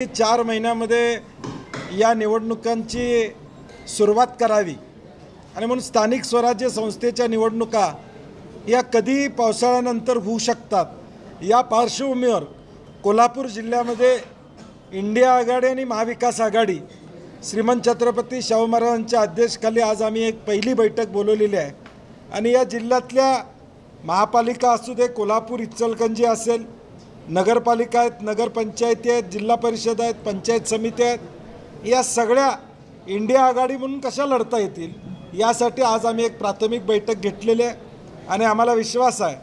4 महिन्यामध्ये या निवडणुकांची सुरुवात करावी आणि म्हणून स्थानिक स्वराज्य संस्थेच्या निवडणुका या कधी पावसाळ्यानंतर होऊ शकतात या पार्श्वभूमीवर कोल्हापूर जिल्ह्यामध्ये इंडिया आघाडी आणि महाविकास आघाडी श्रीमंत छत्रपती शाहू महाराजांच्या अध्यक्षतेखाली आज आम्ही एक पहिली बैठक बोलवलेली आहे आणि या जिल्ह्यातल्या महापालिका असू दे, कोल्हापूर इचलकरंजी असेल, नगरपालिका आहेत, नगरपंचायती आहेत, जिल्हा परिषद आहेत, पंचायत समिती आहेत, या सगळ्या इंडिया आघाडी म्हणून कशा लढता येतील यासाठी आज आम्ही एक प्राथमिक बैठक घेतलेली आहे आणि आम्हाला विश्वास आहे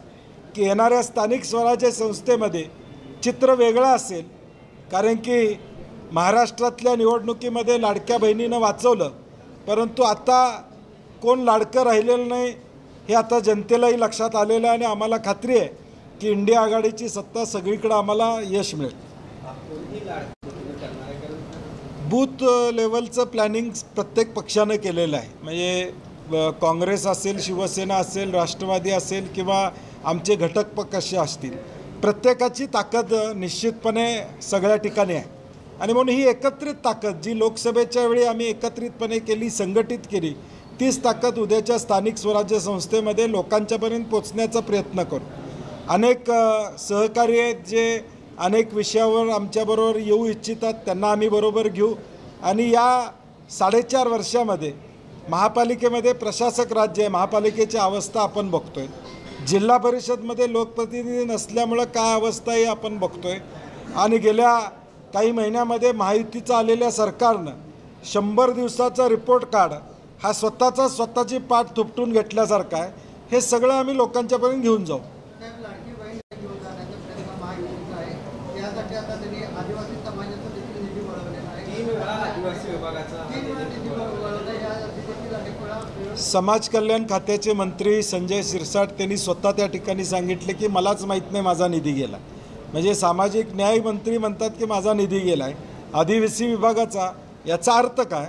की येणाऱ्या स्थानिक स्वराज्य संस्थेमध्ये चित्र वेगळं असेल, कारण की महाराष्ट्रातल्या निवडणुकीमध्ये लाडक्या बहिणीनं वाचवलं, परंतु आता कोण लाडकं राहिलेलं नाही हे आता जनतेलाही लक्षात आलेलं आहे आणि आम्हाला खात्री आहे की इंडिया आघाडीची सत्ता सगळीकडे आम्हाला यश मिळेल। बूथ लेवलचं प्लॅनिंग प्रत्येक पक्षानं केलेलं आहे, म्हणजे काँग्रेस असेल, शिवसेना असेल, राष्ट्रवादी असेल किंवा आमचे घटक पक्ष असतील, प्रत्येकाची ताकद निश्चितपणे सगळ्या ठिकाणी आहे आणि म्हणून ही एकत्रित ताकद जी लोकसभेच्या वेळी आम्ही एकत्रितपणे केली, संघटित केली, तीच ताकद उद्याच्या स्थानिक स्वराज्य संस्थेमध्ये लोकांच्यापर्यंत पोचण्याचा प्रयत्न करू। अनेक सहकारी आहेत जे अनेक विषयावर आमच्याबरोबर येऊ इच्छितात, त्यांना आम्ही बरोबर घेऊ आणि या 4.5 वर्षामध्ये महापालिकेमध्ये प्रशासक राज्य आहे, महापालिकेची अवस्था आपण बघतोय, जिल्हा परिषदमध्ये लोकप्रतिनिधी नसल्यामुळं काय अवस्था आहे आपण बघतोय आणि गेल्या काही महिन्यामध्ये महायुतीचं आलेल्या सरकारनं 100 दिवसाचा रिपोर्ट कार्ड हा स्वतःची पाठ थुपटून घेतल्यासारखा आहे। हे सगळं आम्ही लोकांच्यापर्यंत घेऊन जाऊ। समाज कल्याण खात्याचे मंत्री संजय शिरसाट त्यांनी स्वतः त्या ठिकाणी सांगितले की मलाच माहीत नाही माझा निधी गेला, म्हणजे सामाजिक न्याय मंत्री म्हणतात की माझा निधी गेला आहे आदिवासी विभागाचा। याचा अर्थ काय?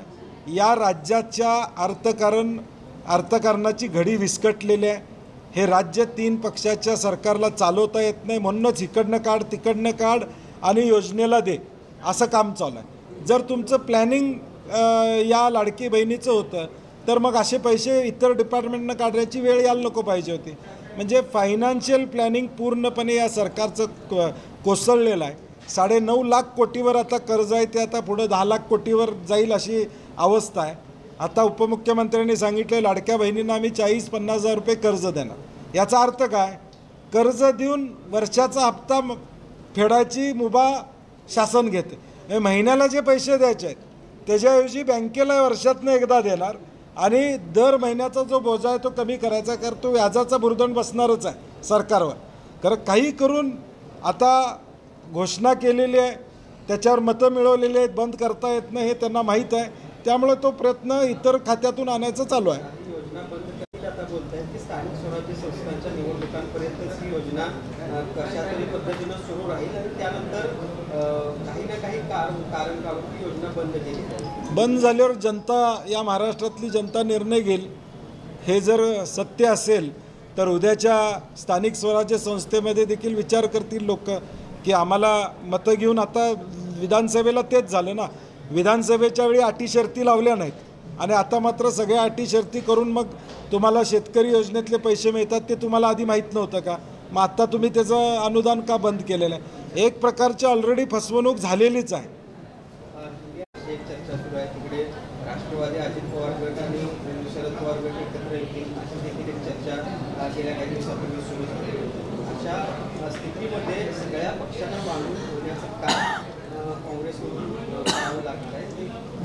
या राज्याच्या अर्थकारणाची घडी विस्कटलेली आहे। हे राज्य 3 पक्षाच्या सरकारला चालवता येत नाही, म्हणूनच इकडनं काढ तिकडनं काढ आणि योजनेला दे असं काम चालू आहे। जर तुमचं प्लॅनिंग या लाडकी बहिणीचं होतं तर मग असे पैसे इतर डिपार्टमेंटनं काढण्याची वेळ यायला नको पाहिजे होती। म्हणजे फायनान्शियल प्लॅनिंग पूर्णपणे या सरकारचं कोसळलेलं आहे। 9.5 लाख कोटीवर आता कर्ज आहे, ते आता पुढं 10 लाख कोटीवर जाईल अशी अवस्था आहे। आता उपमुख्यमंत्र्यांनी सांगितलं लाडक्या बहिणींना आम्ही 40-50 हजार रुपये कर्ज देणार। याचा अर्थ काय? कर्ज देऊन वर्षाचा हप्ता फेडायची मुभा शासन घेते। महिन्याला जे पैसे द्यायचे आहेत त्याच्याऐवजी बँकेला वर्षातनं एकदा देणार आणि दर महिन्याचा जो बोजा आहे तो कमी करायचा, कारण तो व्याजाचा बुरदंड बसणारच आहे सरकारवर। कारण काही करून आता घोषणा केलेली आहे, त्याच्यावर मतं मिळवलेली आहेत, बंद करता येत नाही हे त्यांना माहीत आहे, त्यामुळे तो प्रयत्न इतर खात्यातून आणायचं चालू आहे। आता बोलतायत की स्थानिक स्वराज्य संस्थांच्या निवडणुकांपर्यंतच ही योजना कशा तरी पद्धतीनं सुरू राहील आणि त्यानंतर काही ना काही कारण काढून ती योजना बंद केली जाईल। बंद झाल्यावर जनता, या महाराष्ट्रातली जनता निर्णय घेईल। हे जर सत्य असेल तर उद्याच्या स्थानिक स्वराज्य संस्थेमध्ये देखील विचार करतील लोक की आम्हाला मतं घेऊन, आता विधानसभेला तेच झालं ना, विधानसभेच्या वेळी अटी शर्ती लावल्या नाहीत आणि आता मात्र सगळ्या अटी शर्ती करून मग तुम्हाला शेतकरी योजनेतले पैसे मिळतात ते तुम्हाला आधी माहीत नव्हतं का? मग आता तुम्ही त्याचं अनुदान का बंद केलेलं आहे? एक प्रकारची ऑलरेडी फसवणूक झालेलीच आहे। एक चर्चा सुरू आहे, तिकडे राष्ट्रवादी अजित पवार गट आणि शरद पवार गट एकत्र येतील अशी देखील एक चर्चा गेल्या काही दिवसापूर्वी सुरू झाली। अशा स्थितीमध्ये सगळ्या पक्षांना बांधून ठेवण्याचं काम काँग्रेसकडून करावं लागत आहे।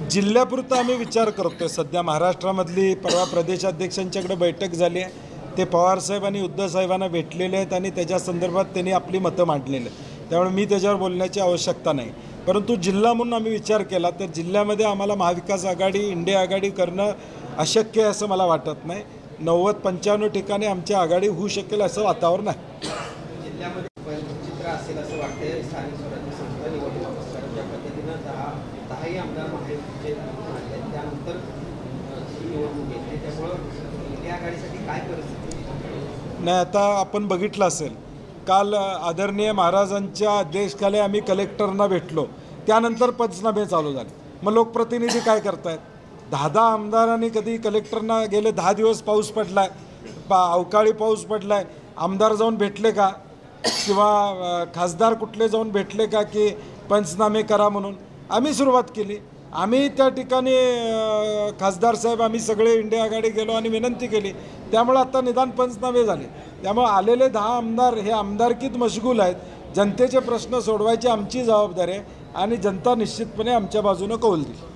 जिल्ह्यापुरता आम्ही विचार करतोय। सध्या महाराष्ट्रामधली परवा प्रदेशाध्यक्षांच्याकडे बैठक झाली आहे, ते पवारसाहेब आणि उद्धव साहेबांना भेटलेले आहेत आणि त्याच्या संदर्भात त्यांनी आपली मतं मांडलेली आहेत, त्यामुळे मी त्याच्यावर बोलण्याची आवश्यकता नाही। परंतु जिल्हा म्हणून आम्ही विचार केला तर जिल्ह्यामध्ये आम्हाला महाविकास आघाडी, इंडिया आघाडी करणं अशक्य आहे असं मला वाटत नाही। 90-95 ठिकाणी आमची आघाडी होऊ शकेल असं वातावरण आहे। जिल्ह्यामध्ये चित्र असेल असं वाटतंय स्थानिक स्वराज्य संस्था निवडणूक ज्या पद्धतीनं 10 आमदार महायुतीचे त्यानंतर ही निवडणूक येते, त्यामुळं इंडिया आघाडीसाठी काय परिस्थिती नाही? आता आपण बघितलं असेल काल आदरणीय महाराजांच्या आदेशाखाली आम्ही कलेक्टरना भेटलो त्यानंतर पंचनामे चालू झाले. मग लोकप्रतिनिधी काय करतायत? 10 आमदारांनी कधी कलेक्टरना गेले 10 दिवस पाऊस पडला आहे, अवकाळी पाऊस पडला आहे, आमदार जाऊन भेटले का? किंवा खासदार कुठले जाऊन भेटले का की पंचनामे करा म्हणून? आम्ही सुरुवात केली. आम्ही त्या ठिकाणी खासदार साहेब आम्ही सगळे इंडिया आघाडी गेलो आणि विनंती केली. त्यामुळे आता निदान पंचनामे झाले. त्यामुळे आलेले 10 आमदार हे आमदारकीत मशगूल आहेत. जनतेचे प्रश्न सोडवायची आमची जबाबदारी आहे आणि जनता निश्चितपणे आमच्या बाजूनं कौल देईल.